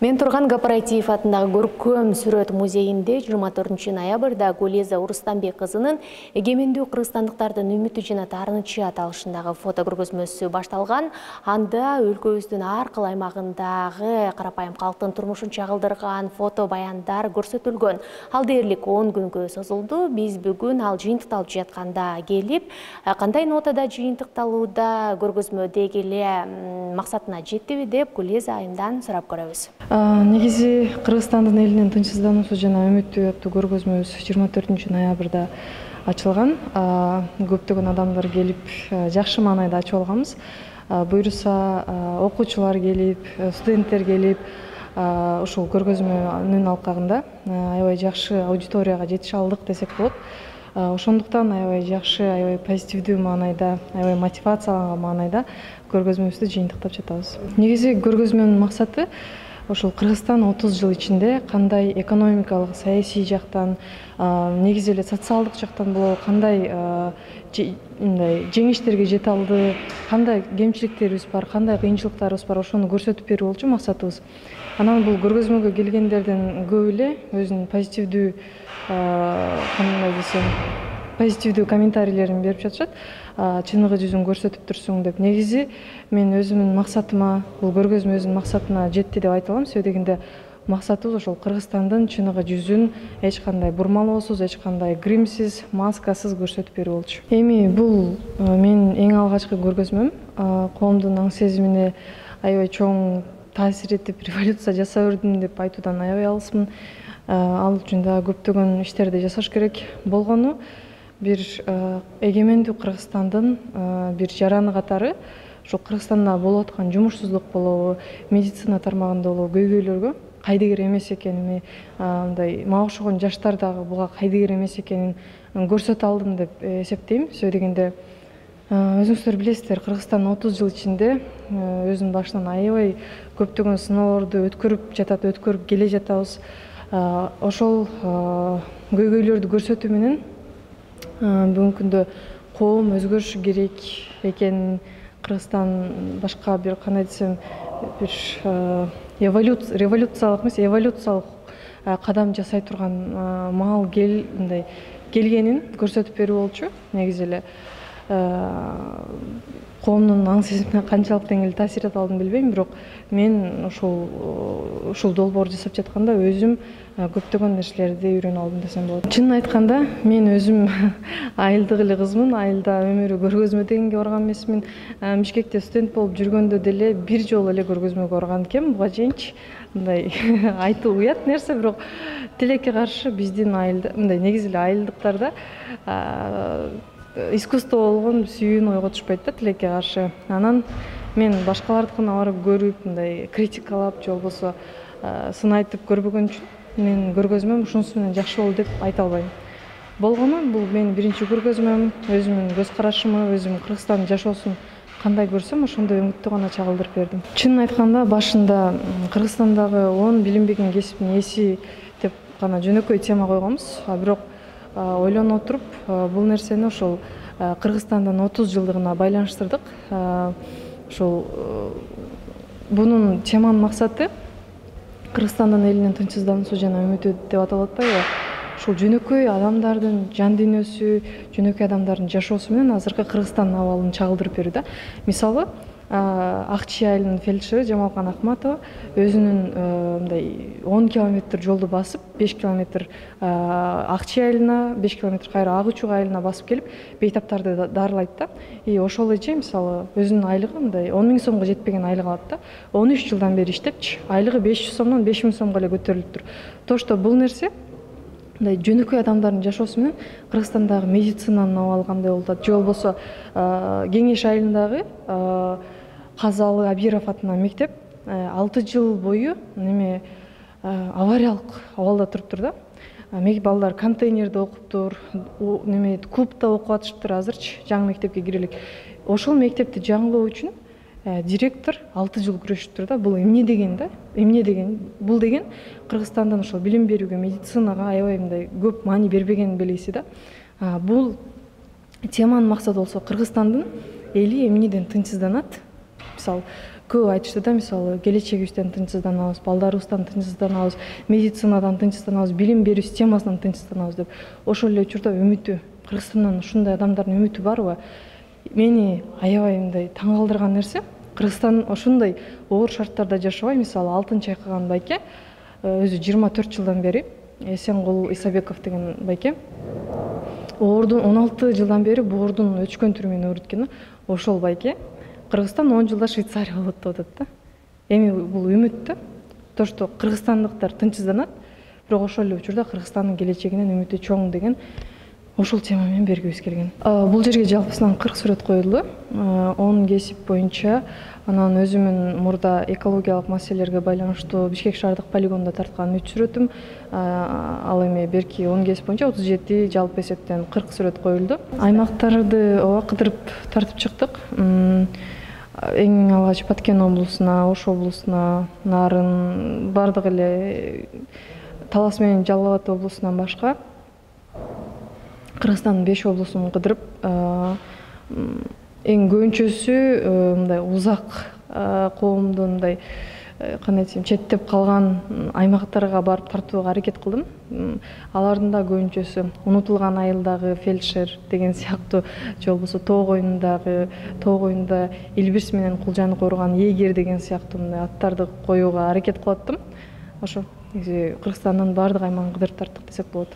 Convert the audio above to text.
Мен турган Кооператив атындагы көркөм сүрөт музейинде 24 ноябрда Гулеза Урустамбек кызынын эгемендүү кыргызстандыктардын үмүтү жана таарынычы аталышындагы фото көргөзмөсү башталган. Анда өлкөбүздүн ар кыл аймагындагы карапайым калктын турмушун чагылдырган фото баяндар көрсөтүлгөн. Ал дээрлик 10 күнгө созулду. Биз бүгүн ал жыйынтыкталып жатканда келип, кандай нотада жыйынтыкталууда, көргөзмөдөгү эле максатына жеттиби деп Гулеза айымдан сурап көрөбүз. Негизи Кыргызстандын элинин тынчсыздануусу жана үмүтү аттуу көргөзмөбүз 24 ноябрда ачылган. Көптөгөн адамдар келип, жакшы маанайда ачып алганбыз. Буюрса окуучулар келип, студенттер келип, ушул көргөзмөнүн алкагында аябай жакшы аудиторияга жетише алдык десек болот. Ошондуктан аябай жакшы, аябай позитивдүү маанайда, аябай мотивацияланган маанайда көргөзмөбүздү жыйынтыктап жатабыз. Негизи көргөзмөнүн максаты ошол Кыргызстан 30 жыл ичинде кандай экономикалык, саясий жактан, негизи эле социалдык жактан болобу кандай жеңиштерге жете алды, кандай кемчиликтерибиз бар, кандай кыйынчылыктарыбыз бар, ошону көрсөтүп берүү болчу максатыбыз. Анан бул көргөзмөгө келгендердин көбү эле өзүнүн позитивдүү комментарийлерин берип жатышат. Чыныгы жүзүн көрсөтүп турсуң деп. Негизи мен өзүмдүн максатыма, бул көргөзмө өзүнүн максатына жетти деп айта алам. Себеби дегенде максатыбыз ошол Кыргызстандын чыныгы жүзүн эч кандай бурмалоосуз, эч кандай гримсиз, маскасыз көрсөтүп берүү болчу. Эми бул менин эң алгачкы көргөзмөм. Коомдун аң сезимине аябай чоң таасир этип, революция жасап өрдүм деп айтуудан аябай алысмын. Ал үчүн да көптөгөн иштерди жасаш керек болгону, бир эгемендүү Кыргызстандын бир жараны катары ошо Кыргызстанда болуп аткан жумушсуздук болобу, медицина тармагында болобу көйгөйлөргө кайдыгер эмес экенин, мындай мага окшогон жаштар дагы буга кайдыгер эмес экенин көрсөтө алдым деп эсептейм. Себеби дегенде өзүңүздөр билесиздер, Кыргызстан 30 жыл ичинде өзүнүн башынан аябай көптөгөн сыноолорду өткөрүп келе жатабыз. Ошол көйгөйлөрдү көрсөтүү менен бүгүнкү күндө коом өзгөрүшү керек экенин, Кыргызстан башка бир кандай десем, бир революциялык эмес, эволюциялык кадам жасай турган маал келгенин көрсөтүп берүү болчу. Негизи эле коомдун аң сезимине канчалык деңгээлде таасир эте алдым билбейм, бирок мен ушул долбоор жасап жатканда өзүм көптөгөн нерселерди үйрөнүп алдым десем болот. Чынын айтканда, мен өзүм айылдык эле кызмын, айылда өмүрү көргөзмө дегенге барган эмесмин. Бишкекте студент болуп жүргөндө деле бир жолу эле көргөзмөгө барган экенмин. Буга чейинчи мындай айтуу уят нерсе, бирок тилекке каршы биздин айылда, мындай негизи эле айылдыктарда искусство болгон сүйүүнү ойготушпайт да, тилекке каршы. Анан мен башкалардыкына барып көрүп, мындай критикалап, же болбосо сын айтып көрбөгөн үчүн менин көргөзмөм ушунусу менен жакшы болду деп айта албайм. Болгону бул менин биринчи көргөзмөм, өзүмдүн көз карашымы, өзүм Кыргызстандын жашоосун кандай көрсөм, ошондой үмүттү гана чагылдырып бердим. Чынын айтканда, башында Кыргызстандагы 10 билинбеген кесиптин ээси деп гана жөнөкөй тема койгонбуз. Бирок ойлоно отуруп, бул нерсени ошол Кыргызстандын 30 жылдыгына байланыштырдык. Ошол бунун теманын максаты Кыргызстандын элинин тынчсыздануусу жана үмүтү деп аталып атпайбы? Ушул жөнөкөй адамдардын жан дүйнөсү, жөнөкөй адамдардын жашоосу менен азыркы Кыргызстандын абалын чагылдырып берүү да. Мисалы, Ак Чий айылынын фельдшери Жамалкан Акматова өзүнүн мындай 10 километр жолду басып, 5 километр Ак Чий айылына, 5 километр кайра Ак Учук айылына басып келип, бейтаптарды дарылайт да. Ошол эже мисалы өзүнүн айлыгы мындай 10 000 сомго жетпеген айлык алат да. 13 жылдан бери иштепчи, айлыгы 500 сомдон 5000 сомго эле көтөрүлүптүр. То, что бул нерсе мындай жөнөкөй адамдардын жашоосу менен Кыргызстандагы медицинанын абалы кандай болуп атат, же болбосо Кеңеш айылындагы Казалы Абиров атынан мектеп 6 жыл бою авариялык абалда туруптур да. Балдар контейнерде окуптур, клубда окуп атышыптыр. Азырчы жаңы мектепке кире элек. Ошол мектепти жаңылоо үчүн директор 6 жыл күрөшүптүр да. Бул эмне деген да? Эмне деген? Бул деген Кыргызстандын ошол билим берүүгө, медицинага аябай мындай көп маани бербеген белгиси да. Бул теманын максаты болсо Кыргызстандын эли эмнеден тынчсызданат? Мисалы, көп айтышты да, мисалы келечегибизден тынчсызданабыз, балдарыбыздан тынчсызданабыз, медицинадан тынчсызданабыз, билим берүү системасынан тынчсызданабыз деп. Ошол эле учурда үмүтү, Кыргызстандан ушундай адамдардын үмүтү барбы? Мени аябай мындай таң калтырган нерсе, Кыргызстан ошондой оор шарттарда жашабай, мисалы алтын чайкаган байке өзү 24 жылдан бери, Эсенгул Исабеков деген байке, оордун 16 жылдан бери боордун өчкөн түрү менен ооруп экен. Ошол байке Кыргызстан 10 жылда Швейцария болот деп атат да. Эми бул үмүт да. То, что кыргызстандыктар тынчсызданат, бирок ошол эле учурда Кыргызстандын келечегинен үмүтү чоң деген ошол тема менен бергибиз келген. Бул жерге жалпысынан 40 сүрөт коюлду. 10 кесип боюнча, анан өзүмүн мурда экологиялык маселелерге байланыштуу Бишкек шаардык полигонунда тарткан 3 сүрөтүм, ал эми берки 10 кесип боюнча 37, жалпы эсептен 40 сүрөт коюлду. Аймактарды кыдырып тартып чыктык. Эң алгач Баткен облусуна, Ош облусуна, Нарын, бардык эле Талас менен Жалал Абад облусунан башка Кыргызстандын 5 облусун кыдырып, эң көбүнчөсү мындай узак коомду мындай кандай десем, четтеп калган аймактарга барып тартууга аракет кылдым. Алардын да көбүнчөсү Унутулган айылдагы фельдшер деген сыяктуу, же болбосо Тоо коюнда Илбирс менен Кулжаны кооруган эгер деген сыяктуу мындай аттарды коюуга аракет кылып аттым. Ошо Кыргызстандын бардык аймагын кыдырып тарттык десек болот.